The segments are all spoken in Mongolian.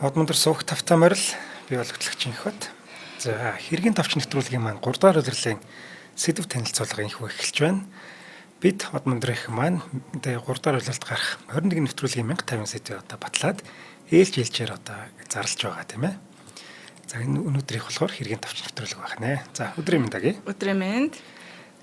Одмондөр суух тавтай морил би бол хөтлөгч инхот. За хэргийн товч нэвтрүүлгийн маань 3 дахь удирлын сэдв танилцуулга инхүү эхэлж байна. Бид Одмондрынх маань 3 дахь удирлд гарах 21 нэвтрүүлгийн 1050 сэдвээ одоо батлаад ээлжээр одоо зарлж байгаа тийм ээ. За энэ өнөөдрийнх болохоор хэргийн товч нэвтрүүлэг байна. За өдрийн мэнд аги. Өдрийн мэнд.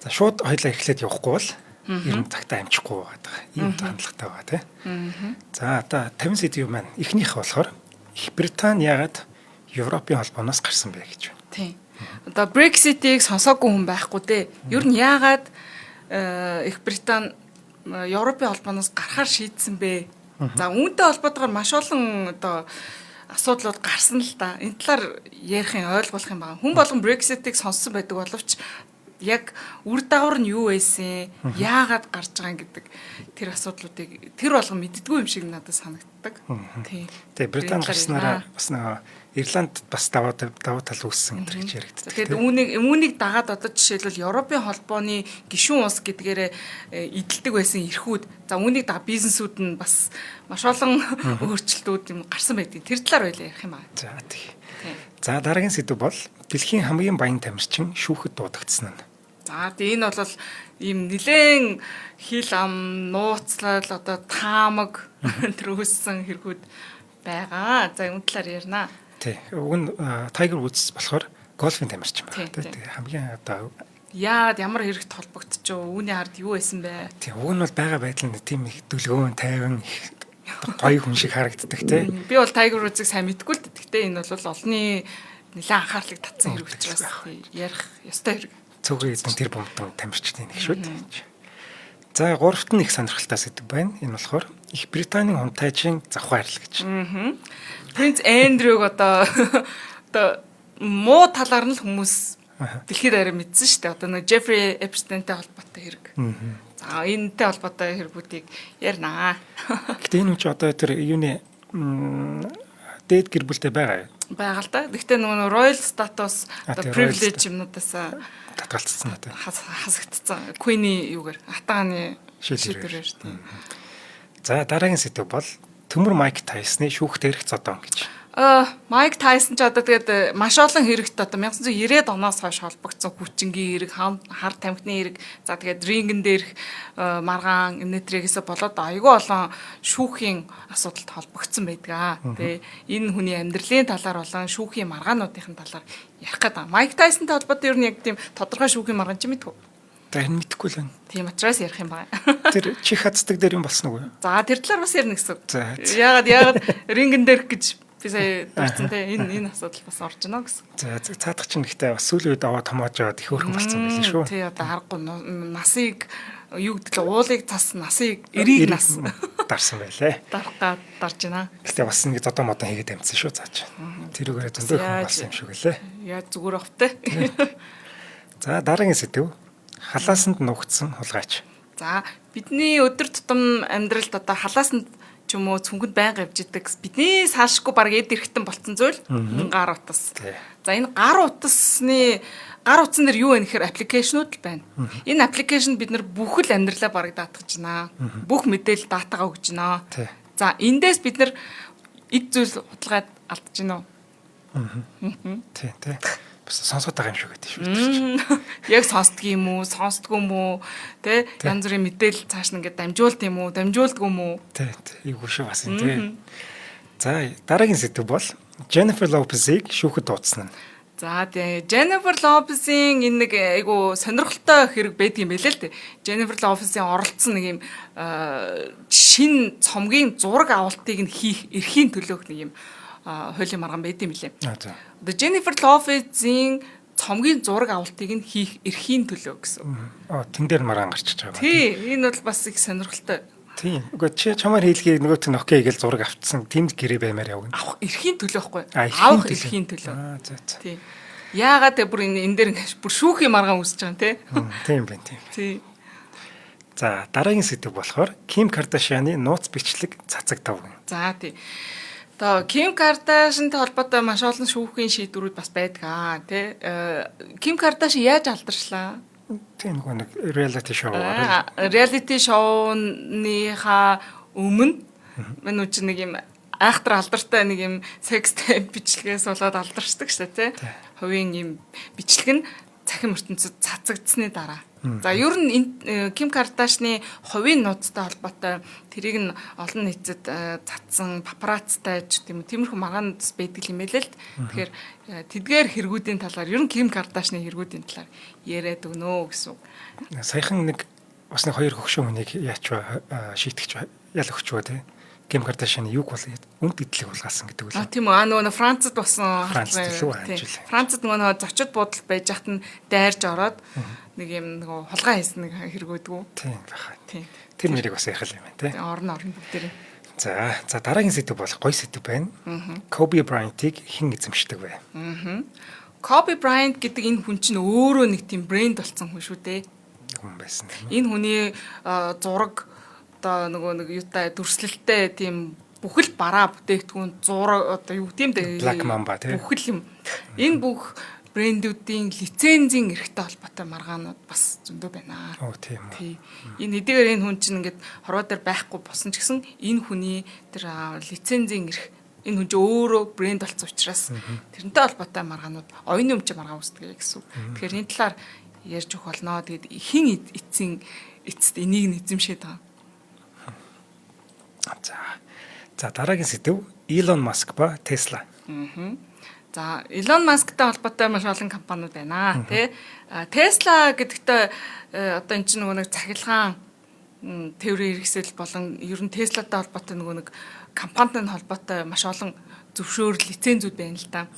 За шууд хоёлаа эхлээд явахгүй бол ер нь цагтаа амжихгүй байгаа. Ийм хандлагатай байгаа тийм. За одоо 50 сэдв маань эхнийх болохоор Их Британи яагаад Европын холбооноос гарсан бэ гэж байна. Тийм. Одоо Brexit-ийг сонсоогүй хүн байхгүй дээ. Ер нь яагаад Их Британи Европын холбооноос гарахаар шийдсэн бэ? За үүнтэй холбоотойгоор маш олон одоо асуудлууд гарсан л да. Энэ талаар ярих ойлгох юм байна. Хүн болгон Brexit-ийг сонссон байдаг боловч яг үр дагавар нь юу байсан? Яагаад гарч байгаа гэдэг тэр асуудлуудыг тэр болгон мэддэггүй юм шиг надад санагддаг. Тийм. Тэгээ Британи гарснараа бас нэг Ирланд бас даваа тал үүссэн гэж яригддаг. Тэгээд үүнийг дагаад одоо жишээлбэл Европын холбооны гишүүн улс гэдгээрээ эдэлдэг байсан эрхүүд. За үүнийг дагаад бизнесүүд нь бас маш олон өөрчлөлтүүд юм гарсан байдгийг тэр талаар байлаа ярих юм байна. За тийм. За дараагийн сэдв бол дэлхийн хамгийн баян тамирчин шүүхэд дуудагдсан нь. За тийм энэ бол ийм нэлээд хил ам нууцлал одоо таамаг төрөөссөн хэрэгүүд байгаа. За энэ талаар ярина. Тий. Уг нь Tiger Woods болохоор гольфын тамирчин байна. Тий. Хамгийн одоо яад ямар хэрэгт холбогдчихв? Үүний ард юу байсан бэ? Тий. Уг нь бол байгаа байдал нь тийм их дүлгөөн тайван гоё хүн шиг харагддаг тий. Би бол Tiger Woods-ыг сайн мэдгүй л дээ. Гэхдээ энэ бол олонний нэлээд анхаарлыг татсан хэрэг учраас ярих ёстой хэрэг. Цөөхөн эзэн тэр бомтон тамирчдын нэг шүү дээ. За гуравт нь их сонирхолтой сэдв байна. Энэ болохоор Их Британийн хунтайжийн завхай арил гэж. Принц Эндрюг одоо муу талаар нь л хүмүүс дэлхийд арай мэдсэн шүү дээ. Одоо нэг Джеффри Эпстейнтэй холбоотой хэрэг. За энэтэй холбоотой хэрэгүүдийг ярина. Гэтэ энэ үуч одоо тэр юуны дээд гэр бүлтэй байгаа юу? Байгаа л да. Гэхдээ нөгөө royal status одоо privilege юмнуудаас татгалцсан надад. Хасагдсан. Queen-ийн юугаар атааны шийдвэрээр тийм. За дараагийн сэдв бол төмөр Майк Тайсны шүүхт эрх зодон гэж. Майк Тайсон ч одоо тэгээд маш олон хэрэгт одоо 1990-ад оноос хойш холбогдсон хүчингийн хэрэг, хар тамхины хэрэг, за тэгээд рингэн дээрх маргаан энэтрэгээс болоод айгүй олон шүүхийн асуудалд холбогдсон байдаг. Тэ энэ хүний амьдралын талаар болон шүүхийн маргаануудын талаар ярих гэдэг. Майк Тайсонтай холбоотой ер нь яг тийм тодорхой шүүхийн маргаан чи мэдгүй. За энэ мэдэхгүй л байна. Тийм учраас ярих юм байна. Тэр чих хацдаг дээр юм болсон уу? За тэр талаар бас ярина гэсэн. Яагаад рингэн дээрх гэж би сая дурдсан те энэ асуудал бас орж байна гэсэн. За цаадах чинь гэхдээ бас сүүлийн үед аваа томоож яваад их хөөрхөн болсон байлээ шүү. Тий одоо харахгүй насыг юу гэдэг л уулыг цас насыг эрийг нас дарсан байлээ. Дарж байна. Гэхдээ бас нэг зодоо модон хийгээд амжсан шүү зааж. Тэрүүгээрээ зөндөө хүн болсон юм шиг байлээ. Яа зүгээр бахтай. За дараагийн сэдв халаасанд нуугдсан хулгайч. За бидний өдөр тутам амьдралд одоо халаасанд ч юм уу цүнхэнд байнга явж идэг бидний салшгүй баг эд эрэхтэн болцсон зүйл гар утас. За энэ гар утасны гар утсан дээр юу вэ гэхээр аппликейшнуд л байна. Энэ аппликейшнд бид нар бүх л амьдралаа бараг даатгаж байна. Бүх мэдээлэл датагаа өгж байна. За эндээс бид нар эд зүйл худалгаад алдаж байна уу? Тий. Бас сонсоод байгаа юм шиг байдаг шүү. Яг сонсдг юм уу, сонсдгүй юм уу? Тэ янз бүрийн мэдээлэл цааш нь ингээд дамжуулт юм уу, дамжуулдгүй юм уу? Тий. Ийгүү шүү бас энэ тий. За дараагийн сэдв бол Jennifer Lopez-ийг шүүхэд дуудсан нь. За тий. Jennifer Lopez-ийн энэ нэг айгу сонирхолтой хэрэг байдаг юм байлээ л дээ. Jennifer Lopez-ийн оролцсон нэг юм шин цомгийн зураг авалтыг нь хийх эрхийн төлөөх нэг юм хуулийн маргаан байд юм лээ. За. Одоо Jennifer Lopez-ийн цомгийн зураг авалтыг нь хийх эрхийн төлөө гэсэн. Тэн дээр маргаан гарчиж байгаа. Тий, энэ бол бас их сонирхолтой. Тийм. Үгүй чи чамаар хийлгээ нөгөөт нь окей гэж зураг авцсан. Тэмд гэрээ баймаар явна. Авах эрхийн төлөө байхгүй. Авах эрхийн төлөө. За. Тий. Яагаад бүр энэ дээр бүр шүүхийн маргаан үүсэж байгаа юм те? Тийм байна тийм. Тий. За дараагийн сэдв болохоор Kim Kardashian-ы нууц бичлэг цацагдав. За тий. Одоо Kim Kardashian-тай холбоотой маш олон шүүхийн шийдвэрүүд бас байдаг тий. Kim Kardashian яаж алдарчлаа? Тийм нэг reality show. Reality show-ныхаа өмнө мань үуч нэг юм айхтар алдартай нэг юм секс бичлэгээс болоод алдаршдаг шүү дээ, тий. Хувийн юм бичлэг нь цахим ертөнцид цацагдсны дараа. За ер нь энэ Ким Кардашны хувийн нууцтай холбоотой тэрийг нь олон нийтэд цацсан папарацтай ч тийм тиймэрхүү маргаан нууц байдаг юм байлээ л. Тэгэхээр тэдгээр хэрэгүүдийн талаар ер нь Ким Кардашны хэрэгүүдийн талаар яриад өгнө гэсэн үг. Саяхан нэг бас нэг хоёр хөгшин хүнийг шийтгэж ял өгч байгаа тийм. Ким Кардашины юг бол үнд идлэг булгаасан гэдэг үү? Тийм үү. Нөгөө Францад болсон. Францад нөгөө зочид буудал байж хат нь дайрж ороод нэг юм нөгөө хулгай хийсэн нэг хэрэгүүдгүү. Тийм баха. Тийм. Тэр нэрийг бас ярих юм байна тий. Орон бүгдээрээ. За дараагийн сэдв бол гоё сэдв байна. Kobe Bryant-ыг хэн эзэмшдэг вэ? Kobe Bryant гэдэг энэ хүн чинь өөрөө нэг тийм брэнд болсон хүн шүү дээ. Хүн байсан. Энэ хүний зураг одоо нөгөө нэг юутай дүрслэлтэй тийм бүхэл бараа бүтээгдэхүүн зураг одоо юу тийм дээ Black Mamba тийм бүхэл юм. Энэ бүх брэндүүдийн лицензийн эрхтэй холбоотой маргаанууд бас зөндөө байна. Тийм үү. Энэ хэдийгээр энэ хүн чинь ингээд хорвоо дээр байхгүй босон ч гэсэн энэ хүний тэр лицензийн эрх энэ хүн чинь өөрөө брэнд болсон учраас тэрнтэй холбоотой маргаанууд оюуны өмч маргаан үүсдэг гэсэн. Тэгэхээр энэ талаар ярьж өгөх болно. Тэгэд хин эцсийн эцэст энийг нь эзэмшээд байгаа. За дараагийн сэдв Elon Musk ба Tesla. За Elon Muskтай холбоотой маш олон компаниуд байна тий. Tesla гэдэгтээ одоо эн чинь нөгөө нэг цахилгаан тээврийн хэрэгсэл болон ер нь Tesla-тай холбоотой нөгөө нэг компанитай холбоотой маш олон зөвшөөрөл лицензүүд байна л да.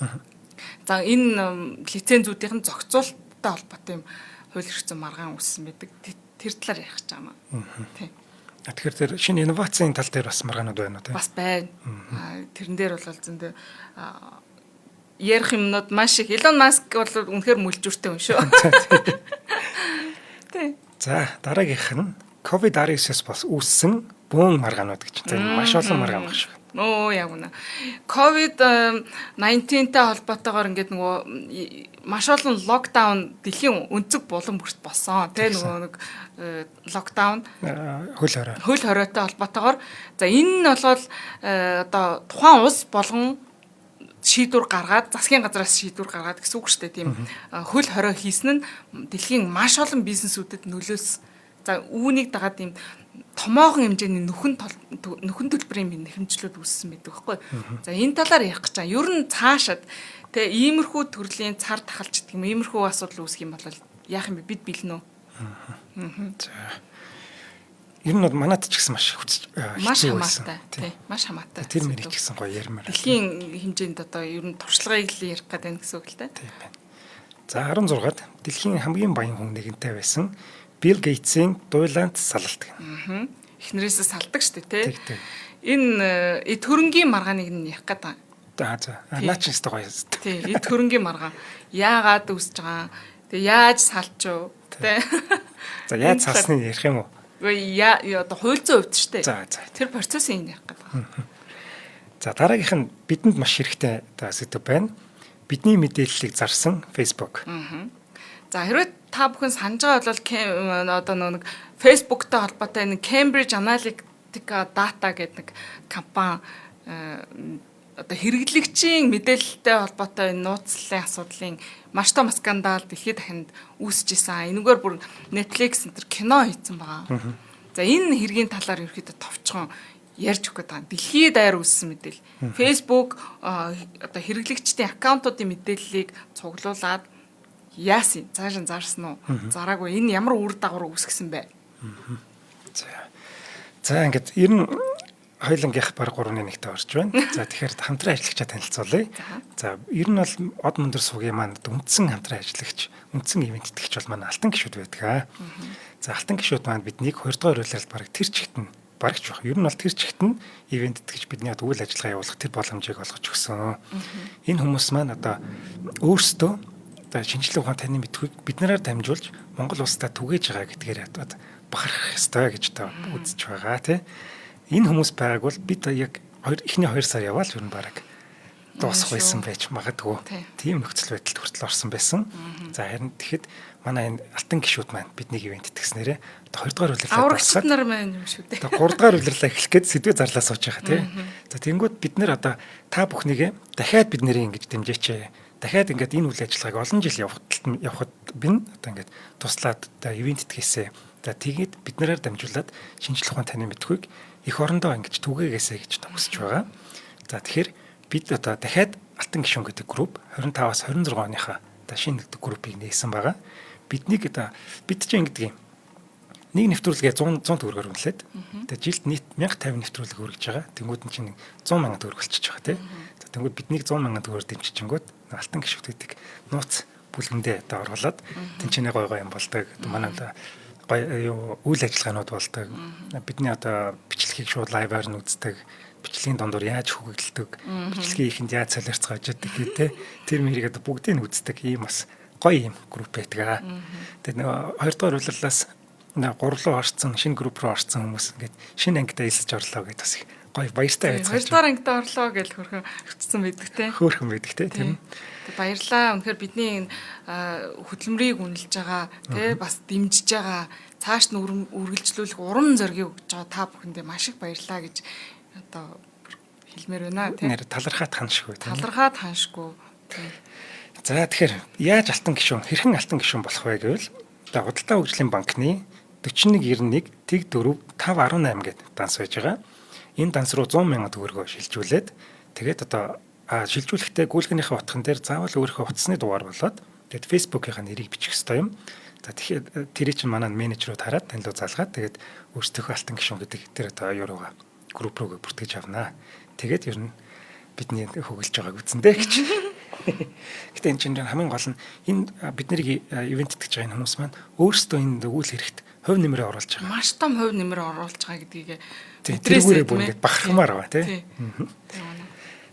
За энэ лицензүүдийн зохицуулалттай холбоотой юм хууль эрх зүйн маргаан үүссэн байдаг. Тэр талаар ярих гэж байгаа юм. Тий. Тэгэхээр тэр шинэ инновацийн тал дээр бас маргаанууд байна уу тийм? Бас байна. Тэрэн дээр бол зөндөө ярих юмнууд маш их. Elon Musk бол үнэхээр мүлжүүртэй хүн шүү. Тий. За дараагийнх нь COVID-19-с бас үүссэн бөөн маргаанууд гэж. За маш олон маргаан баг шүү. Яг үнэ. COVID-19-тэй холбоотойгоор ингээд нөгөө маш олон локдаун дэлхийн өнцөг булан бүрт болсон. Тэ нөгөө нэг локдаун хөл хоройтой холбоотойгоор за энэ нь болоод одоо тухайн улс болгон шийдвэр гаргаад засгийн газраас шийдвэр гаргаад гэсэн үг шүү дээ тийм хөл хорой хийсэн нь дэлхийн маш олон бизнесүүдэд нөлөөс за үүнийг дагаад тийм томоохон хэмжээний нөхөн төлбөрийн нэхэмжлүүд үүссэн байдаг байхгүй. За энэ талаар ярих гэж байгаа. Ер нь цаашаад тэ иймэрхүү төрлийн цар тахалч гэдэг юм иймэрхүү асуудал үүсэх юм бол яах юм бэ бид бэлнэ үү? За ер нь манайд ч гэсэн маш маш хамаатай тий маш хамаатай. Тэр мэрийг ч гэсэн гоё ярмаар. Дэлхийн хэмжээнд одоо ер нь туршлагыг л ярих гэдэг нь гэсэн үг л дээ. Тийм байна. За 16-ад дэлхийн хамгийн баян хүн нэгэнтэй байсан Bill Gates-ийн дуйлаанд салалт гэнэ. Эхнэрээсээ салдаг шүү дээ, тий. Энэ эд хөрөнгийн маргааныг нь ярих гэдэг. За наа чи өстой гоё юм. Тий, эд хөрөнгийн маргаан яагаад үүсэж байгаа? Тэгээ яаж салч юу? Тий. За яаж салсныг ярих юм уу? Одоо хууль зүйн хувьд шүү дээ. За. Тэр процессын ярих гэдэг. За дараагийнх нь бидэнд маш хэрэгтэй сэдв байна. Бидний мэдээллийг зарсан Facebook. За хэрвээ та бүхэн санаж байгаа бол одоо нэг Facebook-тай холбоотой нэг Cambridge Analytica Data гэдэг нэг компани одоо хэрэглэгчийн мэдээлэлтэй холбоотой нууцлалын асуудлын маш том скандал дэлхийд дахинд үүсэж исэн. Энэгээр бүр Netflix энэ кино хийсэн байгаа. За энэ хэргийн талаар ерөөхдөө товчхон ярьж өгөх гэдэг. Дэлхийд даяар үүссэн мэдээлэл. Facebook одоо хэрэглэгчдийн аккаунтуудын мэдээллийг цуглуулад яасан цаашаа зарсан уу? Зараагүй энэ ямар үр дагавар үүсгэсэн бэ? За ингээд ер нь хоёулангийнх баг 3-1-тэй орж байна. За тэгэхээр хамтран ажиллагчаа танилцуулъя. За ер нь бол од мөндөр сувгийн маань үндсэн хамтран ажиллагч, үндсэн ивент итгэгч бол манай алтан гишүүд байдаг. За алтан гишүүд маань биднийг 2 дугаар үйлрэлд баг тэр чигт нь багч баг. Ер нь бол тэр чигт нь ивент итгэгч бидний үйл ажиллагаа явуулах тэр боломжийг олгож өгсөн. Энэ хүмүүс маань одоо өөрсдөө одоо шинжлэх ухааны таны мэдхүйг биднээр дамжуулж Монгол улстай түгээж байгаа гэдгээр одоо бахархах ёстой гэж одоо үзэж байгаа тийм. Энэ хүмүүс байгааг бол бид яг эхний 2 сар яваал ер нь баг дуусах байсан байж магадгүй. Тийм нөхцөл байдалд хүртэл орсон байсан. За харин тэгэхэд манай энэ алтан гишүүд маань биднийг ивент итгэснээрээ одоо 2 дугаар улирлаа аврагчид нар маань юм шүү дээ. Одоо 3 дугаар улирлаа эхлэх гээд сэдвээ зарлаа сууж байгаа тий. За тэнгууд бид нэр одоо та бүхнийгээ дахиад бид нэрийг ингэж дэмжээч. Дахиад ингээд энэ үйл ажиллагааг олон жил явахад бин одоо ингээд туслаад одоо ивент итгэхээсээ за тэгээд бид нараар дамжуулаад шинжлэх ухааны таны мэдхүйг их орондоо ингэж түгээгээсэй гэж төгсөж байгаа. За тэгэхээр бид одоо дахиад алтан гишүүн гэдэг групп 25-аас 26 оныхаа одоо шинэ нэгдэг группийг нээсэн байгаа. Биднийг одоо бид чинь ингэдэг юм. Нэг нэвтрүүлгээ 100 төгрөгөөр үнэлээд тэгээ жилд нийт 1050 нэвтрүүлэг хүргэж байгаа. Тэнгүүд нь чинь 100 сая төгрөг болчихж байгаа тийм. За тэнгүүд биднийг 100 сая төгрөгөөр дэмжичингүүд алтан гишүүд гэдэг нууц бүлгэндээ одоо оруулаад тэнцэнэ гой юм болдог. Манай гоё үйл ажиллагаанууд болдог. Бидний одоо бичлэгийг шууд лайваар нь үздэг. Бичлэгийн дундуур яаж хөглөлдөг, бичлэгийн ихэнд яаж солиорцгоож яадаг гэдэг тэр мэрийг одоо бүгдийг нь үздэг ийм бас гоё юм групп байдаг. Тэгээд нөгөө 2 дугаар улирлаас 3 руу орсон, шинэ групп руу орсон хүмүүс ингээд шинэ ангидаа илсэж орлоо гэдээ бас их гоё баяртай байцгааж. 2 дугаар ангидаа орлоо гэж хөрхөн хөтцсөн байдаг те. Хөөрхөн байдаг те тийм. Тэг баярлаа. Үнэхээр бидний хөдөлмөрийг үнэлж байгаа те бас дэмжиж байгаа цааш нь үргэлжлүүлэх урам зориг өгж байгаа та бүхэндээ маш их баярлаа гэж одоо хэлмээр байна тийм. Нэр талархаад ханшгүй тийм. Талархаад ханшгүй. За тэгэхээр яаж алтан гишүүн хэрхэн алтан гишүүн болох вэ гэвэл одоо худалдаа хөгжлийн банкны 4191 тэг 4 518 гэдэг данс байж байгаа. Энэ данс руу 100 сая төгрөгөөр шилжүүлээд тэгээд одоо шилжүүлэхдээ гүйлгэнийхээ утган дээр заавал өөрийнхөө утасны дугаар болоод тэгээд Facebook-ийн нэрийг бичих ёстой юм. За тэгэхээр тэрийг чинь манай менежерүүд хараад танилуу залгаад тэгээд өөрсдийнхөө алтан гишүүн гэдэг тэр одоо юурууга групп руу бүртгэж авнаа. Тэгээд ер нь бидний хөглөж байгааг үзнэ гэж. Гэтэ энэ чинь хамгийн гол нь энэ бид нарыг ивент итгэж байгаа хүмүүс маань өөрсдөө энэ үйл хэрэгт хувь нэмрээ оруулж байгаа. Маш том хувь нэмрээ оруулж байгаа гэдгийг тэргүүрээ бүр ингэж бахархмаар байгаа тий.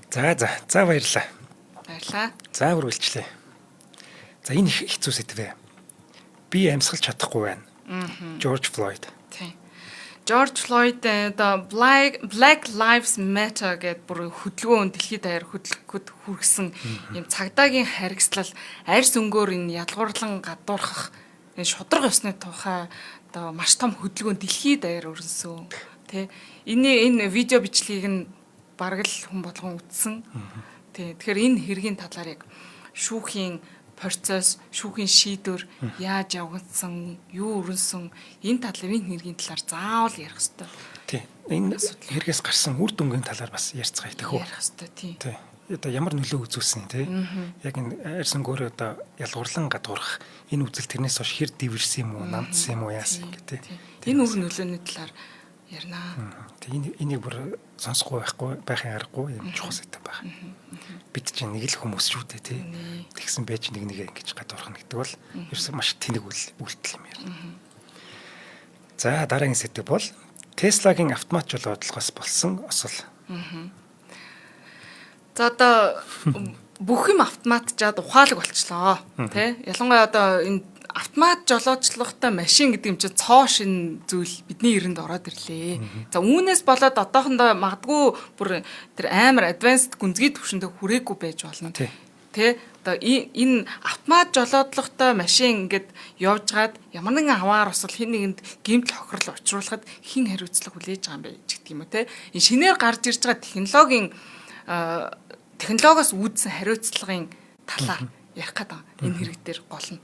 За баярлалаа. Баярлалаа. За үргэлжлэе. За энэ их хэцүү сэдвээ. Би амьсгалж чадахгүй байна. George Floyd. Тий. George Floyd the Black Lives Matter гэдэг бүр хөдөлгөөн дэлхийд даяар хөдөлгөхөд хүргэсэн юм цагдаагийн харгислал арьс өнгөөр энэ ядгуурлан гадуурхах энэ шудраг ёсны тухай одоо маш том хөдөлгөөн дэлхийд даяар өрнөсөн тий. Энэ видео бичлэгийг нь бараг л хүн болгон үзсэн. Тий. Тэгэхээр энэ хэргийн талаар яг шүүхийн процесс, шүүхийн шийдвэр яаж явагдсан, юу өрнсөн энэ талаар энэ хэргийн талаар заавал ярих хэрэгтэй. Тий. Энэ хэрэгээс гарсан үр дүнгийн талаар бас ярьцгаая тэхүү. Ярих хэрэгтэй тий. Тий. Одоо ямар нөлөө үзүүлсэн тий. Яг энэ арьс өнгөөр одоо ялгуурлан гадуурх энэ үзэл тэрнээс хойш хэр дивэрсэн юм уу, намдсан юм уу яасан гэдэг тий. Энэ үр нөлөөний талаар ярина. Тэг энийг бүр сонсохгүй байхын аргагүй юм чухал сэдв байх. Бид чинь нэг л хүмүүс шүү дээ тий. Тэгсэн байж нэгээ ингэж гадуурх нь гэдэг бол ерөөсөө маш тэнэг үйлдэл юм яа. За дараагийн сэдв бол Tesla-гийн автомат жолоодлогоос болсон осол. За одоо бүх юм автоматжаад ухаалаг болчлоо тий. Ялангуяа одоо энэ автомат жолоочлоготой машин гэдэг юм чинь цоо шин зүйл бидний эрэнд ороод ирлээ. За үүнээс болоод одоохондоо магадгүй бүр тэр амар advanced гүнзгий түвшиндээ хүрээгүй байж болно. Тэ одоо энэ автомат жолоодлоготой машин ингээд явжгаад ямар нэгэн аваар осол хин нэгэнд гэмтэл хохирол учруулахад хин хариуцлага хүлээж байгаа юм бэ гэдэг юм уу те. Энэ шинээр гарч ирж байгаа технологиос үүдсэн хариуцлагын талаар ярих гэдэг энэ хэрэг дээр гол нь.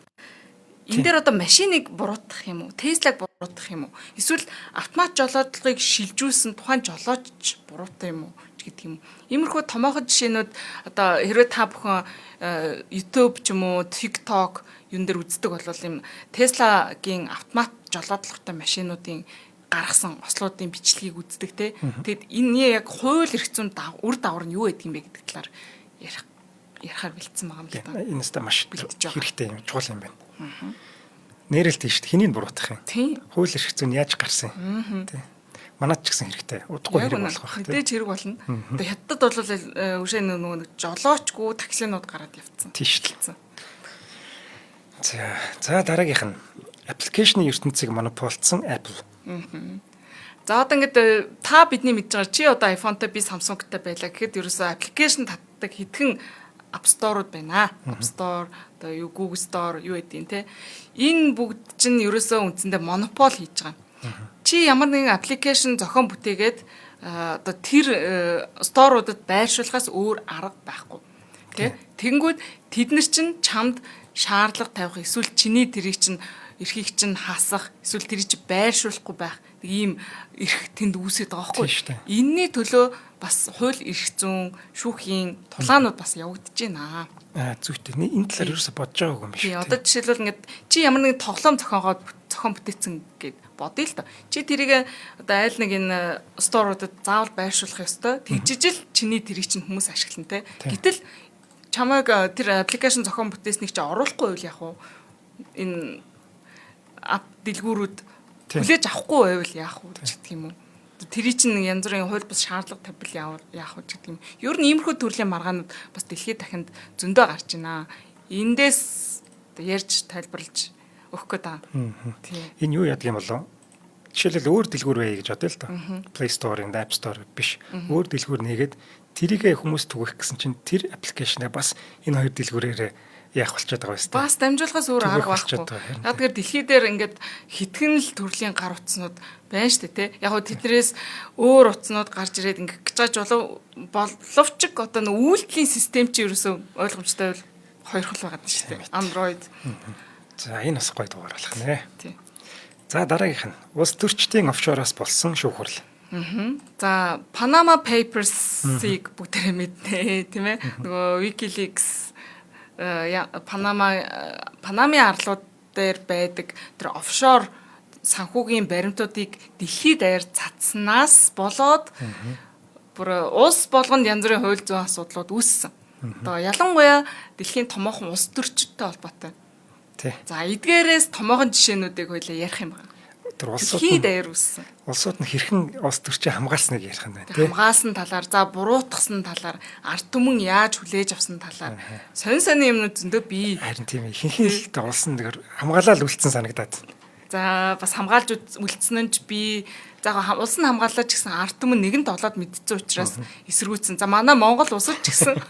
Энэ дээр одоо машиныг буруутгах юм уу? Теслаг буруутгах юм уу? Эсвэл автомат жолоодлогыг шилжүүлсэн тухайн жолооч буруутгах юм уу гэдэг юм. Иймэрхүү томоохон жишээнүүд одоо хэрвээ та бүхэн YouTube ч юм уу, TikTok юун дээр үздэг бол юм Tesla-гийн автомат жолоодлоготой машинуудын гаргасан ослуудын бичлэгийг үздэг те. Тэгэд энэ яг хууль эрх зүйн үр дагавар нь юу гэдэг юм бэ гэдэг талаар ярихаар бэлдсэн байгаа юм л да. Энэ нэстэ маш хэрэгтэй юм, чухал юм байна. Нэрэлт тийш хэнийг буруутгах юм? Хууль эрх зүйн яаж гарсан юм? Тий. Манайд ч гэсэн хэрэгтэй. Удахгүй хэрэг болох байх. Мэдээж хэрэг болно. Одоо хятад бол үшээ нөгөө жолоочгүй таксинууд гараад явцсан. Тийш л. За дараагийнх нь аппликейшны ертөнцийг монополдсон Apple. За одоо ингээд та бидний мэдж байгаа чи одоо iPhone-тай би Samsung-тай байлаа гэхэд ерөөсөө аппликейшн ашигладаг хэдхэн App Store-уд байна. App Store, одоо юу Google Store юу гэдгийг те. Энэ бүгд чинь ерөөсөө үндсэндээ монопол хийж байгаа. Чи ямар нэгэн аппликейшн зохион бүтээгээд одоо тэр сторуудад байршуулахаас өөр арга байхгүй. Тэ? Тэгэнгүүт тэд нар чинь чамд шаардлага тавих эсвэл чиний тэрийг чинь эрхийг чинь хасах эсвэл тэрийг чинь байршуулахгүй байх ийм эрх тэнд үүсэж байгаа байхгүй. Энийний төлөө бас хууль эрх зүйн шүүхийн тулаанууд бас явагдаж байна. Зүйтэй. Энэ талаар ерөөсө бодож байгаагүй юм биш үү? Одоо жишээлбэл ингээд чи ямар нэгэн тоглоом зохион бүтээсэн гэд бодъё л доо. Чи тэрийг одоо айл нэг энэ сторуудад заавал байршуулах ёстой. Тэгжижил чиний тэрийг чинь хүмүүс ашиглана те. Гэтэл чамайг тэр аппликейшн зохион бүтээснийг чи оруулахгүй байвал яг уу энэ ап дэлгүүрүүд хүлээж авахгүй байвал яах вэ гэдэг юм уу? Тэрий чинь янз бүрийн хууль бус шаардлага тавьбал яах вэ гэдэг юм. Ер нь иймэрхүү төрлийн маргаанууд бас дэлхийд дахинд зөндөө гарч байна. Эндээс ярьж тайлбарлаж өгөх гээд байгаа. Энэ юу яадаг юм болов? Жишээлбэл өөр дэлгүүр бай гэж бодъё л доо. Play Store-ын App Store биш. Өөр дэлгүүр нээгээд тэрийгэ хүмүүс түгэх гэсэн чинь тэр аппликейшнээ бас энэ хоёр дэлгүүрээр яах болчиход байгаа юм бэ? Бас дамжуулахаас өөр арга байхгүй. Яг тэгэхээр дэлхий дээр ингээд хитгэн л төрлийн гар утснууд байна шүү дээ, тэ. Яг гоо тэднэрээс өөр утснууд гарч ирээд ингээд гिचаж боловч одоо нэг үйлдэлийн систем чи ерөөсөө ойлгомжтой байл хоёр хол байгаа шүү дээ. Android. За энэ бас гоё дугаар болох нэ. Тийм. За дараагийнх нь улс төрчдийн офшороос болсон шүүхүрэл. За Panama Papers-ыг бүгдээрээ мэднэ, тийм ээ. Нөгөө WikiLeaks Панамын арлууд дээр байдаг тэр офшор санхүүгийн баримтуудыг дэлхийд даяар цацснаас болоод бүр улс болгонд янз бүрийн хууль зүйн асуудлууд үүссэн. Одоо ялангуяа дэлхийн томоохон улс төрчидтэй холбоотой. Тий. За эдгээрээс томоохон жишээнүүдийг хоёлаа ярих юм байна. Тэр улсууд даяар үүссэн. Улсууд нь хэрхэн улс төрчийг хамгаалсныг ярих юм байна, тий. Хамгаалсан талаар, за буруутгасан талаар, ард түмэн яаж хүлээж авсан талаар сонь юмнууд зөндөө бий. Харин тийм ихэнх л улс нь хамгаалаад үлдсэн санагдаад. За бас хамгаалж үлдсэн нь ч би за улс нь хамгаалаад ч гэсэн ард түмэн нэгэнт олоод мэдсэн учраас эсэргүүцсэн. За манай Монгол улсад ч гэсэн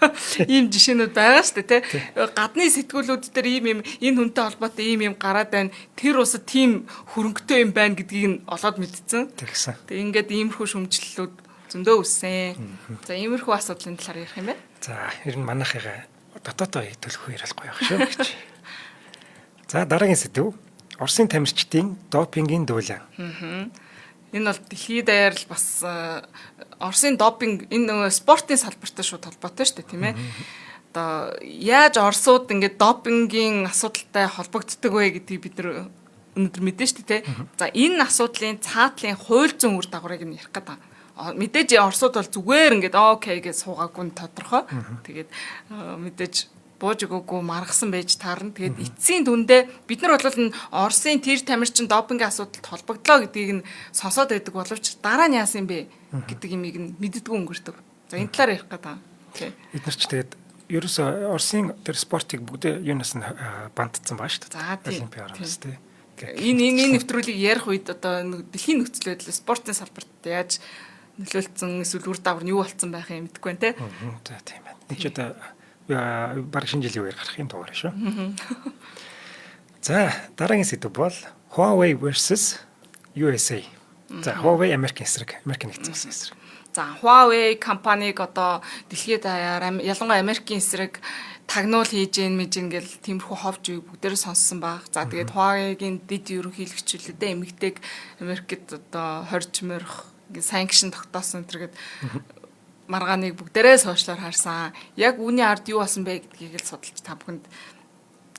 ийм жишээнүүд байгаа шүү дээ, тий. Гадны сэтгүүлүүд дээр ийм энэ хүнтэй холбоотой ийм гараад байна. Тэр улсад тийм хөрөнгөтэй юм байна гэдгийг нь олоод мэдсэн. Тэгсэн. Тэг ингээд иймэрхүү шүмжлэлүүд зөндөө үссэн. За иймэрхүү асуудлын талаар ярих юм бэ? За ер нь манайхыгаа дотоодоо төлөхөө ярихгүй байх шүү гэж. За дараагийн сэдв Оросын тамирчдын допингийн дуулан. Энэ бол дэлхийд даяар л бас Оросын допинг энэ спортын салбартай шууд холбоотой шүү дээ, тийм ээ. Одоо яаж Оросууд ингээд допингийн асуудалтай холбогддог вэ гэдгийг бид нар өнөөдөр мэдэн шүү дээ, тийм. За энэ асуудлын цаатлын хууль зүйн үр дагаврыг нь ярих гэдэг. Мэдээж Оросууд бол зүгээр ингээд окей гэж суугаагүй нь тодорхой. Тэгээд мэдээж бууж өгөөгүй маргасан байж таарна. Тэгээд эцсийн дүндээ бид нар бол энэ Оросын тэр тамирчин допингийн асуудалд холбогдлоо гэдгийг нь сонсоод байдаг боловч дараа нь яасан бэ гэдэг имийг нь мэддэггүй өнгөрдөг. За энэ талаар ярих гэдэг. Бид нар ч тэгээд ерөөсөө Оросын тэр спортыг бүгдээ юунаас нь бантцсан баа шүү дээ. Олимпиараас тий. Энэ нэвтрүүлгийг ярих үед одоо дэлхийн нөхцөл байдал спортын салбарт яаж нөлөөлсөн эсвэл үр дагавар нь юу болцсон байх юм мэдэхгүй байна те. За тийм байна. Энд ч одоо баг шинэ жилийн үеэр гарах юм дугаар шүү. За дараагийн сэдв бол Huawei versus USA. За Huawei Америкийн эсрэг, Америкийн нэгдсэн улсын эсрэг. За Huawei компаниг одоо дэлхийд даяар ялангуяа Америкийн эсрэг тагнуул хийж гэн гэл тиймэрхүү ховж үе бүгдээрээ сонссон баг. За тэгээд Huawei-гийн дид ерөнхийлөгчлөлөдөө эмэгтэйг Америкт одоо хорж мөрөх санкшн тогтоосон тэргээд маргааныг бүгдээрээ сошиалаар харсан. Яг үүний ард юу болсон бэ гэдгийг л судалж та бүхэнд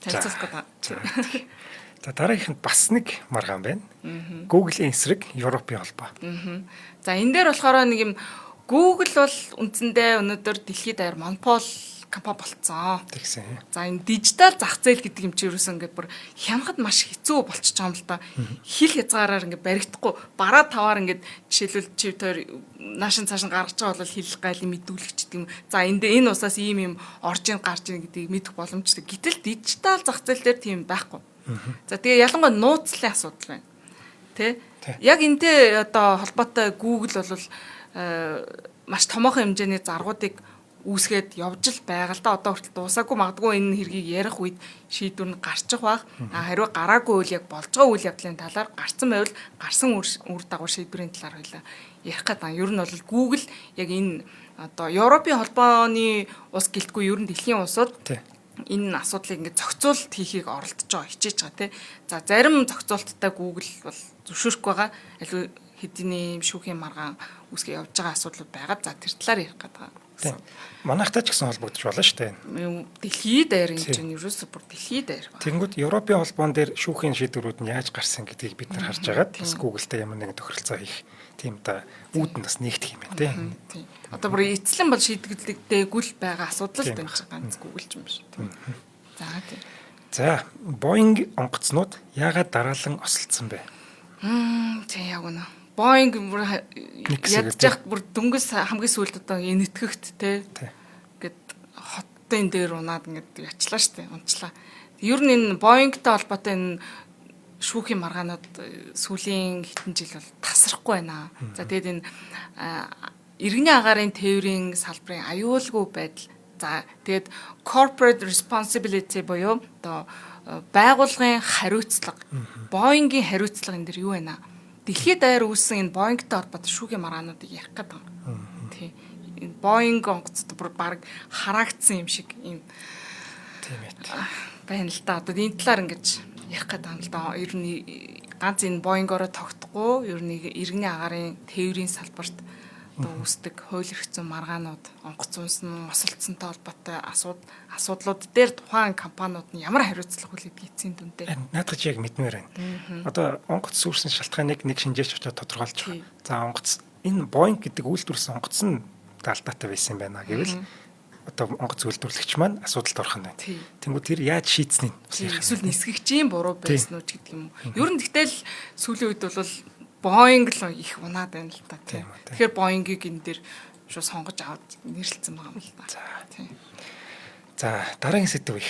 танилцуулах гэдэг. За дараагийнх нь бас нэг маргаан байна. Google-ийн эсрэг Европын холбоо. За энэ дээр болохоор нэг юм Google бол үндсэндээ өнөөдөр дэлхийд даяар монопол компани болцсон. Тэгсэн. За энэ дижитал зах зээл гэдэг юм чи ерөөсөн ингээд бүр хянахад маш хэцүү болчихж байгаа юм л да. Хил хязгаараар ингээд баригдахгүй бараа таваар ингээд жишээлбэл чи тоор наашин цааш гаргаж байгаа бол хил гайлын мэдүүлэгч гэдэг юм. За энэ усаас ийм орж ийн гарч ийн гэдгийг мэдэх боломжтой. Гэтэл дижитал зах зээл дээр тийм байхгүй. За тэгээ ялангуяа нууцлын асуудал байна. Тэ? Яг энтэй одоо холбоотой Google бол маш томоохон хэмжээний заргуудыг үүсгээд явж л байгаа л да. Одоо хүртэл дуусаагүй, магадгүй энэ хэргийг ярих үед шийдвэр нь гарчих байх. Хариу гараагүй үйл яг болж байгаа үйл явдлын талаар гарсан байвал гарсан үр дагавар шийдвэрийн талаар хоёлаа ярих гэдэг. Ер нь бол Google яг энэ одоо Европын холбооны ус гэлтгүй ер нь дэлхийн улсууд энэ асуудлыг ингээд зохицуулалт хийхийг оролдож байгаа, хичээж байгаа тий. За зарим зохицуулттай Google бол зөвшөөрөхгүй байгаа. Аль хэдийн шүүхийн маргаан үүсгэж явж байгаа асуудлууд байгаа. За тэр талаар ярих гэдэг. Манайхтай ч гэсэн холбогдож болно шүү дээ. Дэлхийд даяар энэ чинь ерөөсөө бүр дэлхийд даяар байна. Тэнгүүд Европын холбоон дээр шүүхийн шийдвэрүүд нь яаж гарсан гэдгийг бид нар харж агаад бас Google-тэй ямар нэгэн тохиролцоо хийх тийм да үүд нь бас нэгдэх юм байна тий. Одоо бүр эцлэн бол шийдэгдэлтэй гүйл байгаа асуудал л дэмж ганц Google ч юм биш тий. За тий. За Boeing онгоцнууд яагаад дараалан осолцсон бэ? Тий яг үнэ. Boeing ядж яхад бүр дөнгөс хамгийн сүүлд одоо энэтхэгт те гэд хотын дээр унаад ингээд ячлаа штэ унчлаа. Ер нь энэ Boeing-тай холбоотой энэ шүүхийн маргаанууд сүүлийн хэдэн жил бол тасрахгүй байна. За тэгээд энэ иргэний агаарын тээврийн салбарын аюулгүй байдал. За тэгээд corporate responsibility буюу одоо байгууллагын хариуцлага, Boeing-ийн хариуцлага энэ дэр юу байна? Дэлхийд даяар үүссэн энэ Boeing-тай холбоотой шүүхийн маргаануудыг ярих гэдэг байна. Тий. Энэ Boeing онгоцтой бүр баг хараагдсан юм шиг юм. Тийм ээ. Байна л да. Одоо энэ талаар ингэж ярих гэдэг юм л да. Ер нь ганц энэ Boeing-ороо тогтохгүй, ер нь иргэний агаарын тээврийн салбарт одоо үүсдэг хууль эрх зүйн маргаанууд, онгоц унсан, осолцсонтой холбоотой асуудлууд дээр тухайн компаниуд нь ямар хариуцлага хүлээдэг эцсийн дүндээ. Наадах чи яг мэдмээр байна. Одоо онгоц сүрсэн шалтгааныг нэг шинжээч очоод тодорхойлж байгаа. За онгоц энэ Boeing гэдэг үйлдвэрлэсэн онгоц нь алдаатай байсан юм байна гэвэл одоо онгоц үйлдвэрлэгч маань асуудалд орох нь байна. Тэнгүүд тэр яаж шийдсэнийг эсвэл нисгэгчийн буруу байсан уу гэдэг юм. Ер нь тэгтэл сүүлийн үед бол Boeing л их унаад байна л та тийм. Тэгэхээр Boeing-ийг энэ дээр шууд сонгож аваад нэрлэлсэн байгаа юм л та. За дараагийн сэдв их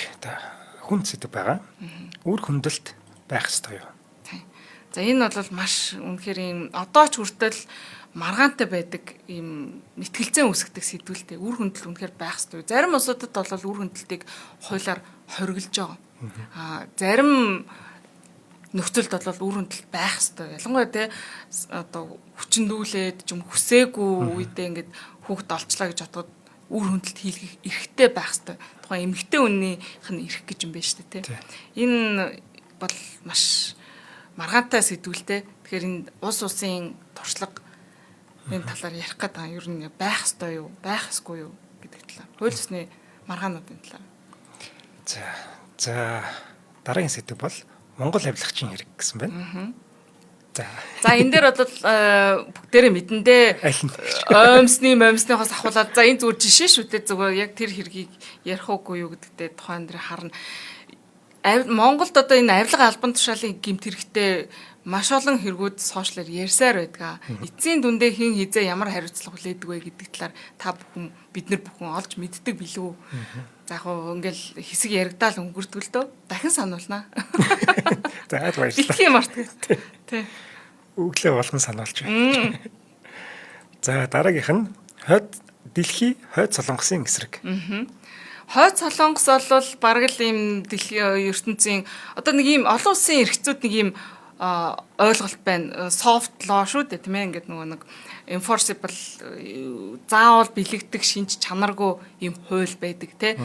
хүнд сэдв байгаа. Үр хөндлөлт байх ёстой юу? Тийм. За энэ бол маш үнэхээр юм одоо ч хүртэл маргаантай байдаг юм мэтгэлцэн үүсгдэг сэдвэлтэй. Үр хөндлөлт үнэхээр байх ёстой. Зарим улсуудад бол үр хөндлөлтийг хуулиар хориглож байгаа. Зарим нөхцөлд бол үр хөндлөлт байх ёстой. Ялангуяа те одоо хүчндүүлээд ч юм хүсээгүй үедээ ингээд хүүхд олчлаа гэж бодоход үр хөндлөлт хийх эрхтэй байх ёстой. Тухайн эмэгтэй хүнийх нь эрх гэж юм байна шүү дээ те. Энэ бол маш маргаантай сэдвэлтэй. Тэгэхээр энэ улс улсын туршлага энэ талаар ярих гэдэг ер нь байх ёстой юу, байх ёсгүй юу гэдэг талаар. Хууль ёсны маргаануудын талаар. За дараагийн сэдв бол Монгол авилгачийн хэрэг гэсэн байна. За энэ дээр бол бүгдээрээ мэдэндээ момсныхоос ахуулаад за энэ зүгээр жишээ шүү дээ зүгээр яг тэр хэргийг ярих уугүй юу гэдэгтээ тухайн дээр харна. Монголд одоо энэ авилга албан тушаалын гэмт хэрэгтэй маш олон хэрэгүүд сошиалар ярьсаар байдаг. Эцсийн дүндээ хэн хизээ ямар хариуцлага хүлээдэг вэ гэдэг талаар та бүхэн бид нар бүхэн олж мэддэг билүү? За яг ингээл хэсэг яригдаал өнгөрдөг л дөө. Дахин сануулнаа. За баярлалаа. Битгий март гэдэг. Тий. Өглөө болгон сануулж байна. За дараагийнх нь дэлхий хойд солонгосын эсрэг. Хойд солонгос бол бараг л ийм дэлхийн ертөнцийн одоо нэг ийм олон улсын эрхцүүд нэг ийм ойлголт байна. Soft law шүү дээ тийм ээ ингээд нөгөө нэг enforceable заавал бэлэгдэх шинж чанаргүй юм хууль байдаг тий.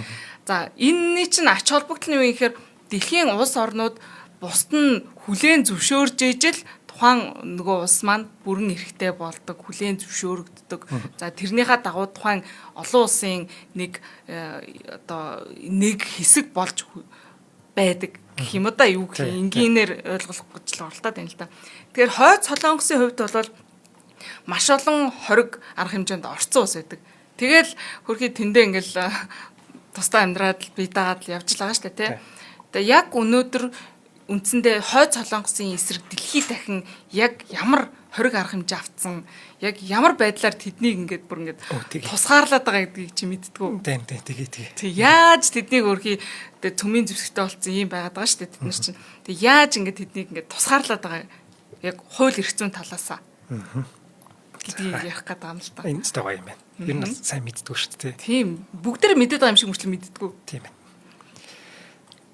За энэний чинь ач холбогдол нь юу гэхээр дэлхийн улс орнууд бусд нь хүлээн зөвшөөрж ижил тухайн нөгөө улс маань бүрэн эрхтэй болдог, хүлээн зөвшөөрөгддөг. За тэрнийхээ дагуу тухайн олон улсын нэг одоо нэг хэсэг болж байдаг гэх юм да юу гэх юм энгийнээр ойлгох гэж л оролдоод байна л да. Тэгэхээр хойд солонгосын хувьд бол маш олон хориг арга хэмжээнд орцсон ус байдаг. Тэгэл хөрхий тэндээ ингээл тусдаа амьдраад бие даагаад л явж л байгаа шүү дээ тий. Тэгээ яг өнөөдөр үндсэндээ хойд солонгосын эсрэг дэлхий дахин яг ямар хориг арга хэмжээ авцсан яг ямар байдлаар тэднийг ингээд бүр ингээд тусгаарлаад байгаа гэдгийг чи мэдтгүү. Тэгээ. Тэг яаж тэднийг өөрхий цөмийн зэвсэгтэй болцсон юм байгаад байгаа шүү дээ тэд нар чинь. Тэг яаж ингээд тэднийг ингээд тусгаарлаад байгаа яг хууль эрх зүйн талаасаа гэдгийг ярих гэдэг юм л та. Энэ ч гоё юм байна. Ер нь сайн мэддэггүй шүү дээ. Тийм. Бүгдээр мэдээд байгаа юм шиг мөрчлөө мэддэггүй. Тийм байна.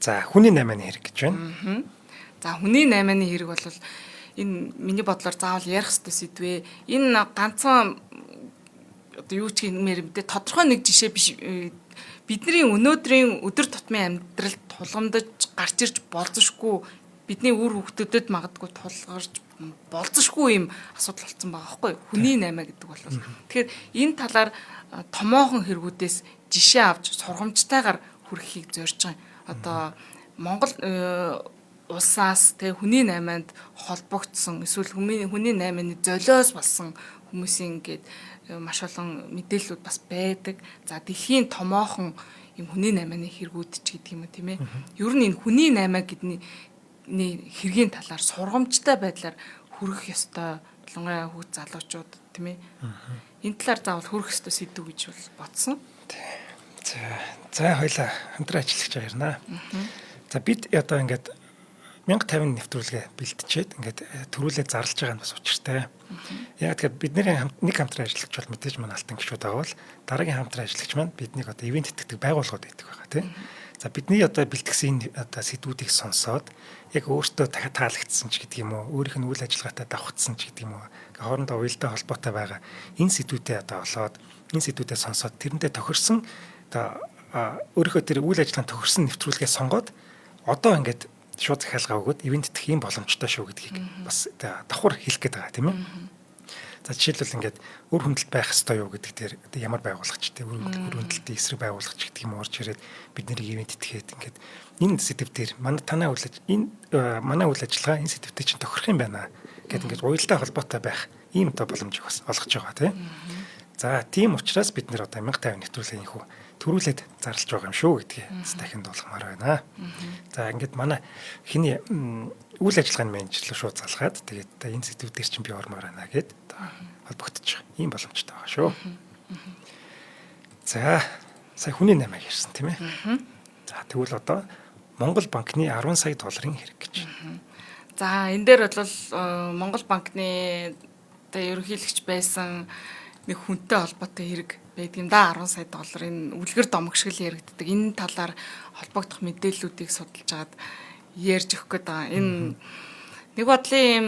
За хүний 8-ны хэрэг гэж байна. За хүний 8-ны хэрэг бол энэ миний бодлоор заавал ярих ёстой сэдвээ. Энэ ганцхан одоо юу ч гэмээр мэдээ тодорхой нэг жишээ биш. Бидний өнөөдрийн өдөр тутмын амьдралд тулгамдаж гарч ирж болзошгүй бидний үр хөвгтөдөд магадгүй тулгарч болзошгүй юм асуудал болсон байгаа байхгүй хүний 8 гэдэг бол. Тэгэхээр энэ талаар томоохон хэрэгүүдээс жишээ авч сургамжтайгаар хүргэхийг зорж байгаа. Одоо Монгол улсаас тэг хүний 8-нд холбогдсон эсвэл хүний 8-ны золиос болсон хүмүүсийн ингээд маш олон мэдээллүүд бас байдаг. За дэлхийн томоохон юм хүний 8-ны хэрэгүүд ч гэдэг юм уу тийм ээ. Ер нь энэ хүний 8 гэдний хэргийн талаар сургамжтай байдлаар хүргэх ёстой ялангуяа хүүхд залуучууд тийм ээ. Энэ талаар заавал хүргэх ёстой сэдв гэж бол бодсон. За хоёлаа хамтран ажиллаж байгаа юм. За бид одоо ингээд 1050 нэвтрүүлгээ бэлтжээд ингээд төрүүлээ зарлж байгаа нь бас учиртай. Яг тэгэхээр бид нэг хамтран ажиллагч бол мэдээж манай алтан гишүүд байгаа бол дараагийн хамтран ажиллагч маань биднийг одоо ивент итгэдэг байгууллагууд байдаг байгаа тийм. За бидний одоо бэлтгэсэн одоо сэдвүүдийг сонсоод яг өөртөө таалагдсан ч гэдэг юм уу, өөрийнх нь үйл ажиллагаатай давхцсан ч гэдэг юм уу, хоорондоо уялдаа холбоотой байгаа энэ сэдвүүдээ одоо олоод энэ сэдвүүдээ сонсоод тэрэндээ тохирсон одоо өөрийнхөө тэр үйл ажиллагаанд тохирсон нэвтрүүлгээ сонгоод одоо ингээд шууд захиалгаа өгөөд ивент итгэх юм боломжтой шүү гэдгийг бас давхар хэлэх гээд байгаа тийм ээ. За жишээлбэл ингээд үр хөндлөлт байх ёстой юу гэдэг дээр ямар байгууллагч тийм үр хөндлөлтийн эсрэг байгууллагч гэдэг юм орж ирээд бид нэр ивент итгээд ингээд энэ сэдв дээр манай үйл ажиллагаа энэ сэдвтэй чинь тохирох юм байна гэдэг ингээд уялдаа холбоотой байх ийм одоо боломжийг бас олгож байгаа тийм. За тийм учраас бид нэр одоо 1050 нэвтрүүлгийн хүү төрүүлээд зарлж байгаа юм шүү гэдгийг дахин дуулгамаар байна. За ингээд манай хиний үйл ажиллагааны менежер шууд залгаад тэгээд энэ сэдвүүд дээр чинь би ормоор байна гэд холбогдож байгаа. Ийм боломжтой байгаа шүү. За сая хүний 8 ярьсан тийм ээ. За тэгвэл одоо Монгол банкны 10 сая долларын хэрэг гэж. За энэ дээр бол Монгол банкны одоо ерөнхийлөгч байсан нэг хүнтэй холбоотой хэрэг байдаг юм да 10 сая долларын үлгэр домог шиг л яригддаг. Энэ талаар холбогдох мэдээллүүдийг судалж агаад ярьж өгөх гээд байгаа. Энэ нэг бодлын юм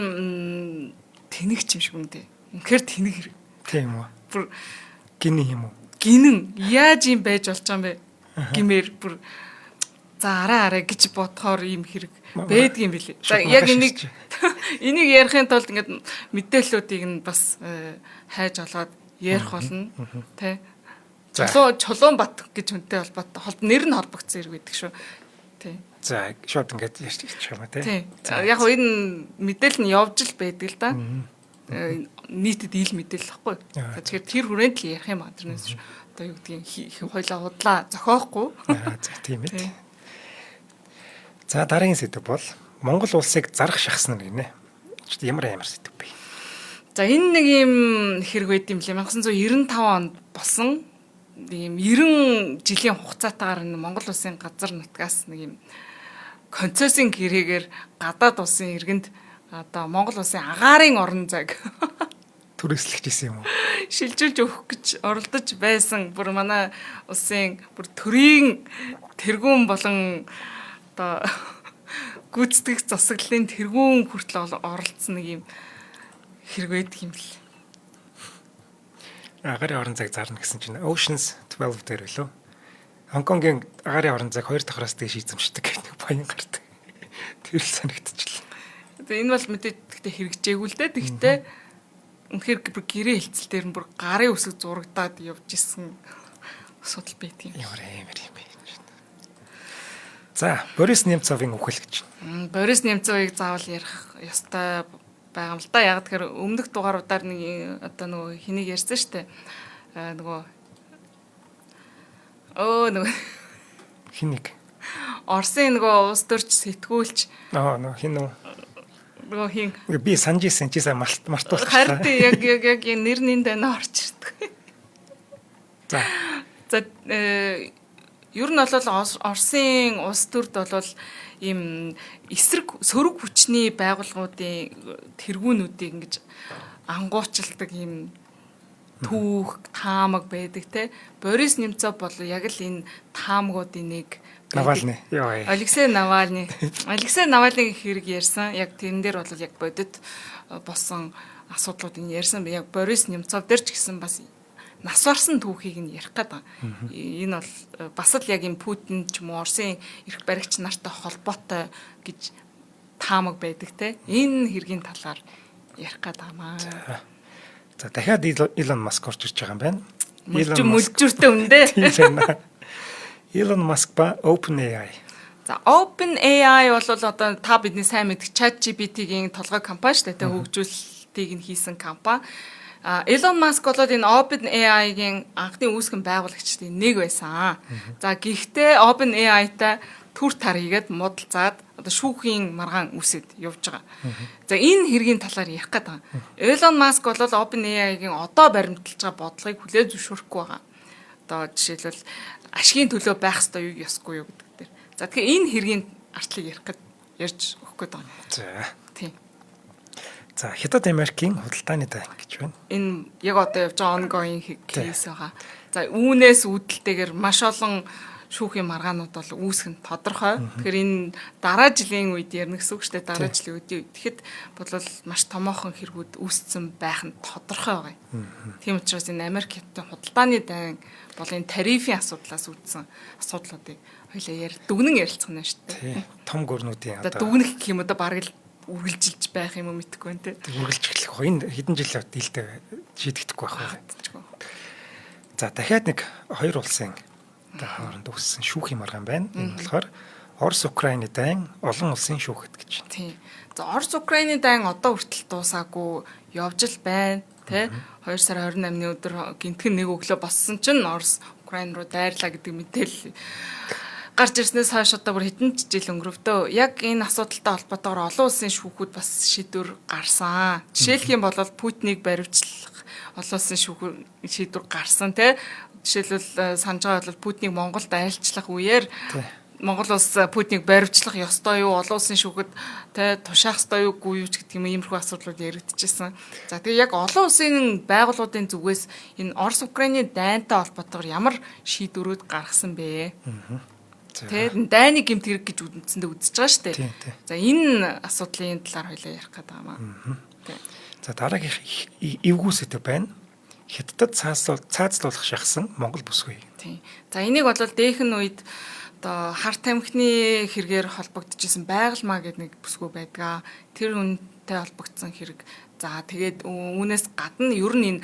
тэнэг юм шиг үнтэй. Үнэхээр тэнэг хэрэг. Тийм үү. Бүр гинэ юм уу? Гинэн яаж юм байж болж байгаа юм бэ? Гимээр бүр за араа гэж бодохоор ийм хэрэг байдаг юм билий. За яг энийг ярихын тулд ингээд мэдээллүүдийг нь бас хайж олоод ярих болно тий. Чулуунбат гэж хүнтэй холбоотой нэр нь холбогдсон хэрэг байдаг шүү. Тий. За шууд ингээд ярьж байгаа юм тий. Яг энэ мэдээлэл нь явж л байдаг л да. Нийтэд ил мэдээлэл байхгүй. Тэгэхээр тэр хүрээнд л ярих юм адэрнээс одоо юу гэдгийг хойлоо худлаа зохиохгүй. За тийм ээ. За дараагийн сэдв бол Монгол улсыг зарах шахсан гинэ. Ямар сэдв бэ? За энэ нэг юм хэрэг байд юм лээ. 1995 онд болсон ийм 90 жилийн хугацаатаар Монгол улсын газар нутгаас нэг юм концессийн гэрээгээр гадаад улсын иргэнд одоо Монгол улсын агаарын орон зайг түрээслэж ирсэн юм уу? Шилжүүлж өгөх гэж оролдож байсан. Бүр манай улсын бүр төрийн тэргүүн болон одоо гүйцэтгэх засаглалын тэргүүн хүртэл оролцсон нэг юм хэрэг байдаг юм л. Агаарын орон зайг зарна гэсэн чинь Oceans 12 дээр билүү? Хонконгийн агаарын орон зайг 2 давхраас дээш эзэмшдэг гэх нэг баян гардаг. Тэр л санагдчихлаа. Тэгээ энэ бол мэдээ гэхдээ хэрэгжээгүй л дээ. Тэгтээ үнэхээр гэрээ хэлцэл дээр нь бүр гарын үсэг зурагдаад явж исэн асуудал байдаг юм. Ямар юм бэ? За, Борис Немцовын үхэл гэж. Борис Немцовыг заавал ярих ёстой байгаа юм л да. Яг тэгэхээр өмнөх дугааруудаар нэг одоо нөгөө хэнийг ярьсан штэ. Нөгөө хэнийг? Орсын нөгөө улс төрч сэтгүүлч. Нөгөө хин үү? Нөгөө хин. Би санаж ирсэн чи сая мартуулсан. Харин яг нэр нэнд байна орч ирдэг. За ер нь бол Оросын улс төрд бол ийм эсрэг сөрөг хүчний байгууллагуудын тэргүүнүүдийг ингэж ангуучилдаг ийм түүх, таамаг байдаг те. Борис Немцов бол яг л энэ таамгуудын нэг Навальный. Яа. Алексей Навальный. Алексей Навальныгийн хэрэг ярьсан. Яг тэрэн дээр бол яг бодит болсон асуудлуудыг ярьсан. Яг Борис Немцов дээр ч гэсэн бас нас барсан түүхийг нь ярих гэдэг. Энэ бол бас л яг юм Путин ч юм уу Оросын эрх баригч нартай холбоотой гэж таамаг байдаг те. Энэ хэргийн талаар ярих гэдэг юмаа. За дахиад Илон Маск орж ирж байгаа юм байна. Мүлжүртэй үндэ. Илон Маск ба OpenAI. За OpenAI бол одоо та бидний сайн мэддэг ChatGPT-гийн толгой компани шүү дээ. Хөгжүүлэлтийг нь хийсэн компани. Elon Musk бол энэ OpenAI-гийн анхны үүсгэн байгуулагчдын нэг байсан. За гэхдээ OpenAI-тай түр тар хийгээд модалцаад одоо шүүхийн маргаан үсэд явж байгаа. За энэ хэргийн талаар ярих гэдэг. Elon Musk бол OpenAI-гийн одоо баримталж байгаа бодлогыг хүлээн зөвшөөрөхгүй байгаа. Одоо жишээлбэл ашигын төлөө байх ёстой юу ёсгүй юу гэдэг дээр. За тэгэхээр энэ хэргийн артлыг ярих гээд ярьж өгөх гээд байгаа. За. Тийм. За Хятад Америкийн худалдааны дан гэж байна. Энэ яг одоо явж байгаа ongoing кейс байгаа. За үүнээс үүдэлтэйгээр маш олон шүүхийн маргаанууд бол үүсгэн тодорхой. Тэгэхээр энэ дараа жилийн үед ярина гэсэн үг шүү дээ. Дараа жилийн үед тэгэхэд бол маш томоохон хэрэгүүд үүссэн байх нь тодорхой байгаа. Тийм учраас энэ Америк хятадын худалдааны дайн бол энэ тарифын асуудлаас үүдсэн асуудлуудыг хоёлаа дүгнэн ярилцах нь шүү дээ. Том гүрнүүдийн одоо дүгнэх гэх юм одоо бараг л үргэлжилж байх юм уу мэдэхгүй байна те. Үргэлж эхлэх бах. Энэ хэдэн жил дийлдэ шийдэгдэхгүй байх байх. За дахиад нэг хоёр улсын хооронд үүссэн шүүхийн маргаан байна. Энэ болохоор Орос Украины дайн олон улсын шүүхэд гэж байна. Тийм. За Орос Украины дайн одоо хүртэл дуусаагүй явж л байна. Тэ 2 сар 28-ны өдөр гинтгэн нэг өглөө боссон чинь Орос Украин руу дайрлаа гэдэг мэдээлэл гарч ирснээс хойш одоо бүр хэдэн жил өнгөрөвдөө. Яг энэ асуудалтай холбоотойгоор олон улсын шүүхүүд бас шийдвэр гарсан. Жишээлх юм бол Путиныг баривчлах олон улсын шийдвэр гарсан тий. Жишээлбэл санаж байгаа бол Путиныг Монголд айлчлах үеэр Монгол улс Путиныг баривчлах ёстой юу, олон улсын шүүхэд тэ тушаах ёстой юугүй юу ч гэдэг юм иймэрхүү асуудлууд яригдчихсэн. За тэгээ яг олон улсын байгууллагын зүгээс энэ Орос Украины дайнтай холбоотойгоор ямар шийдвэрүүд гаргасан бэ? Тэгээд дайны гэмт хэрэг гэж үндсэндээ үзэж байгаа шүү дээ. За энэ асуудлын талаар хоёлаа ярих гэдэг юм аа. За дараагийн эвгүй сэдв байна. Хятадд цаазлуулах шахсан Монгол бүсгүй. Тийм. За энийг бол дээхэн үед одоо харт тамхины хэрэгээр холбогдчихсэн байгалмаа гэдэг нэг бүсгүй байдаг. Тэр үнэтэй холбогдсон хэрэг. За тэгээд үүнээс гадна ер нь энэ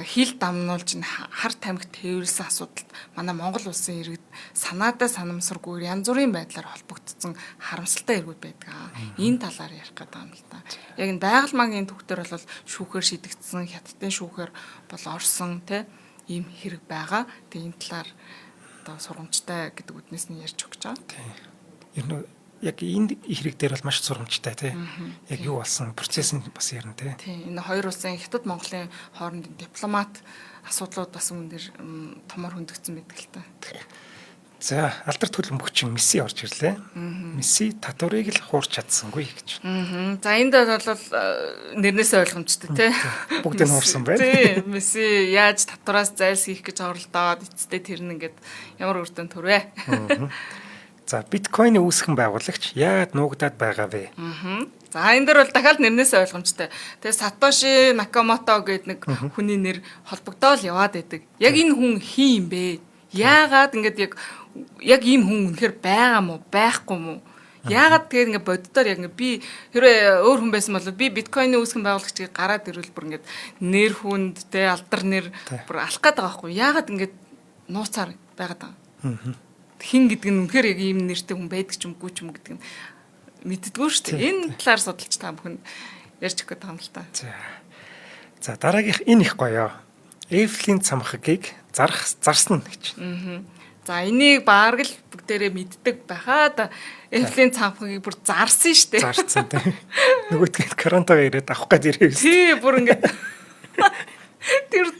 хил дамнуулж харт тамхи тээвэрлсэн асуудалд манай Монгол улсын иргэд санаадаа санамсаргүй янз бүрийн байдлаар холбогдсон харамсалтай эргүүд байдаг. Энэ талаар ярих гэдэг юм л та. Яг энэ байгалмаагийн төвтөр бол шүүхээр шийдэгдсэн хятадын шүүхээр бол орсон ийм хэрэг байгаа. Тэгээд энэ талаар одоо сургамжтай гэдэг үднээс нь ярьж өгч байгаа. Тийм. Ер нь яг энэ хэрэг дээр бол маш сургамжтай тий. Яг юу болсон процесс нь бас ярина тий. Тийм. Энэ хоёр улсын Хятад Монголын хоорондын дипломат асуудлууд бас үүн дээр томор хөндөгдсөн байдаг л та. За алдарт хөлбөмбөгчин Месси орж ирлээ. Месси татварыг л хуурч чадсангүй гэж. За энд бол нэрнээсээ ойлгомжтой тий. Бүгдийг хуурсан байна. Тий. Месси яаж татвараас зайлсхийх гэж оролдоод эцэстээ тэр нь ингээд ямар үр дүн төрвэ. За биткойны үүсгэн байгуулагч яагаад нуугдаад байгаа вэ? За энэ дөр бол дахиад нэрнээсээ ойлгомжтой. Тэгээ Сатоши Накамото гэдэг нэг хүний нэр холбогдоод яваад байдаг. Яг энэ хүн хин юм бэ? Яагаад ингээд яг ийм хүн үнэхээр байгаа мó байхгүй мó? Яагаад тэгэхээр ингээд боддоор яг ингээд би хэрвээ өөр хүн байсан бол би биткойны үүсгэн байгуулагчийг гараад ирвэл бүр ингээд нэр хүнд те алдар нэр бүр алах гээд байгаа байхгүй. Яагаад ингээд нууцаар байгаад байгаа? Хин гэдэг нь үнэхээр яг ийм нэртэй хүн байдаг ч юмгүй ч юм гэдэг нь мэддэггүй шүү дээ. Энэ талаар судалж та бүхэн ярьж өгөх гэдэг юм л та. За дараагийнх энэ их гоё. Эйфелийн цамхагийг зарсан гэж. За энийг баарг л бүгдээрээ мэддэг байхад Эйфелийн цамхагийг бүр зарсан шүү дээ. Зарсан тийм. Нөгөөдгөө карантагаа ирээд авах гээд ирээ. Тий, бүр ингээд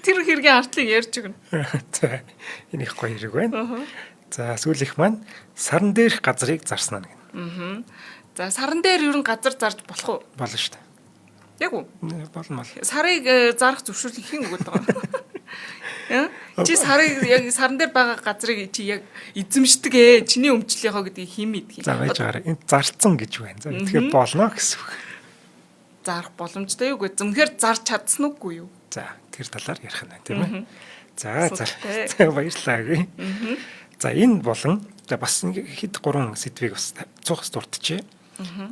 тэр хэргийн артлыг ярьж өгнө. За энэ их гоё хэрэг байна. За сүүлийнх маань саран дээрх газрыг зарсан гэнэ. За саран дээр ер нь газар зарж болох уу? Болно шүү дээ. Яг уу? Болно. Сарыг зарах зөвшөөрлийг хэн өгöd байгаа? Чи сарыг яг саран дээр байгаа газрыг чи яг эзэмшдэг ээ. Чиний өмчлөлийнхоо гэдгийг хэн мэдгий. За байж байгаарай. Энд зарцсан гэж байна. За тэгэхээр болно гэсэн үг. Зарах боломжтой юу гэ? Зөвхөн зарч чадсан уугүй юу? За тэр талаар ярих нь байна тийм ээ. За баярлалаа. За энэ болон бас хэд 3 сэдвийг бас цугас дурдчихъя.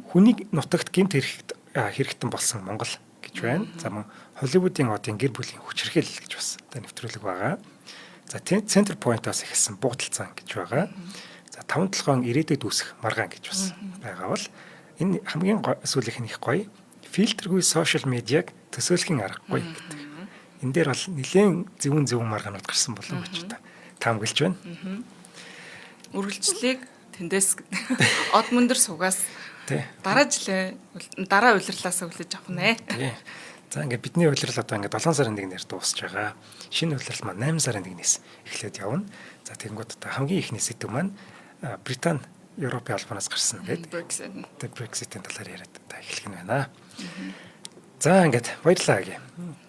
Хүнийг нутагт гэмт хэрэгтэн болсон Монгол гэж байна. За мөн Холливуудын одын гэр бүлийн хүчирхэл гэж бас нэвтрүүлэг байгаа. За Center Point-аас ихсэн буудалцаан гэж байгаа. За 5-7 ирээдүйд үүсэх маргаан гэж бас байгаа бол энэ хамгийн сүүлийнх нь их гоё. Фильтргүй сошиал медиаг төсөөлхийн аргагүй гэдэг. Энэ дээр бол нэлээд зөвүүн маргаанууд гарсан болов уу гэж таамаглаж байна. Үргэлжлэлийг тэндээс од мөндөр сугаас дараа улирлаас үлээж авах нэ. За ингээд бидний улирал одоо ингээд 7 сарын 1-ээр дуусж байгаа. Шинэ улирал маань 8 сарын 1-ээс эхлээд явна. За тэгэнгүүт одоо хамгийн ихний сэдв маань Британи Европын албанаас гарсан гэдэг. Brexit-ийн талаар яриад эхлэх нь байна. За ингээд баярлалаа гээ.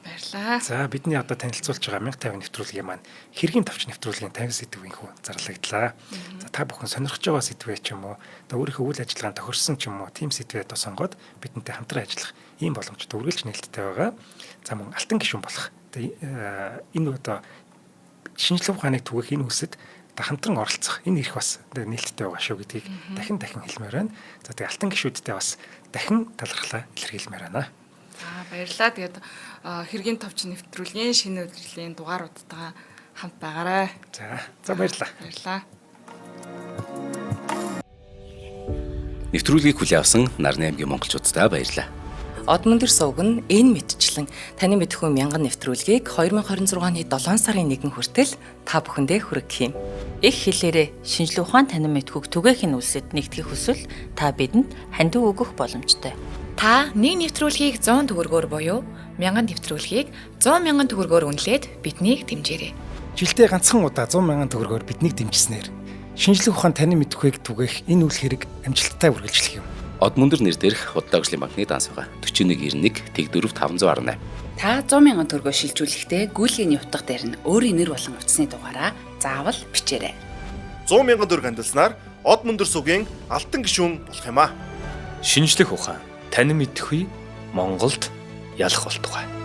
Баярлалаа. За бидний одоо танилцуулж байгаа 1050 нэвтрүүлгийн маань хэргийн товч нэвтрүүлгийн 50 сэдвийн хүү зарлагдлаа. За та бүхэн сонирхож байгаа сэдвээ ч юм уу, одоо өөрийнхөө үйл ажиллагаанд тохирсон ч юм уу, тийм сэдвээ одоо сонгоод бидэнтэй хамтран ажиллах ийм боломжтой үргэлж нээлттэй байгаа. За мөн алтан гишүүн болох. Энэ одоо шинжлэх ухааныг түгэх энэ үсэд хамтран оролцох энэ их бас нээлттэй байгаа шүү гэдгийг дахин хэлмээр байна. За тэгээ алтан гишүүдтэй бас дахин талархлаа илэрхийлмээр байна. Баярлалаа. Тэгээд хэргийн товч нэвтрүүлгийн шинэ удирдлагын дугааруудтайгаа хамт байгаарай. За баярлалаа. Баярлалаа. Нэвтрүүлгийг хүлээн авсан Нарны аймгийн монголчуудтай баярлалаа. Од мөндөр сувг нь энэ мэдчлэн таны мэдхүйн мянган нэвтрүүлгийг 2026 оны 7 сарын 1 хүртэл та бүхэндээ хүргэх юм. Их хэлээрээ шинжлэх ухаан танин мэдхүйг түгээхийн үлсэд нэгтгэх хүсвэл та бидэнд хандив өгөх боломжтой. Та нэг нэвтрүүлгийг 100 төгрөгөөр буюу 1000 нэвтрүүлгийг 100 мянган төгрөгөөр үнэлээд биднийг дэмжээрэй. Жилдээ ганцхан удаа 100 мянган төгрөгөөр биднийг дэмжснээр шинжлэх ухаан танин мэдхүйг түгээх энэ үйл хэрэг амжилттай үргэлжлэх юм. Од мөндөр нэр дээрх Худалдаажлын банкны данс байгаа 4191 Тэг 4518. Та 100 мянган төгрөгөөр шилжүүлэхдээ гүйлгээний утга дээр нь өөрийн нэр болон утасны дугаараа заавал бичээрэй. 100 мянган төгрөг хандуулснаар Од мөндөр сувгийн алтан гишүүн болох юм а. Шинжлэх ухаан танин мэдхгүй Монголд ялах болтугай.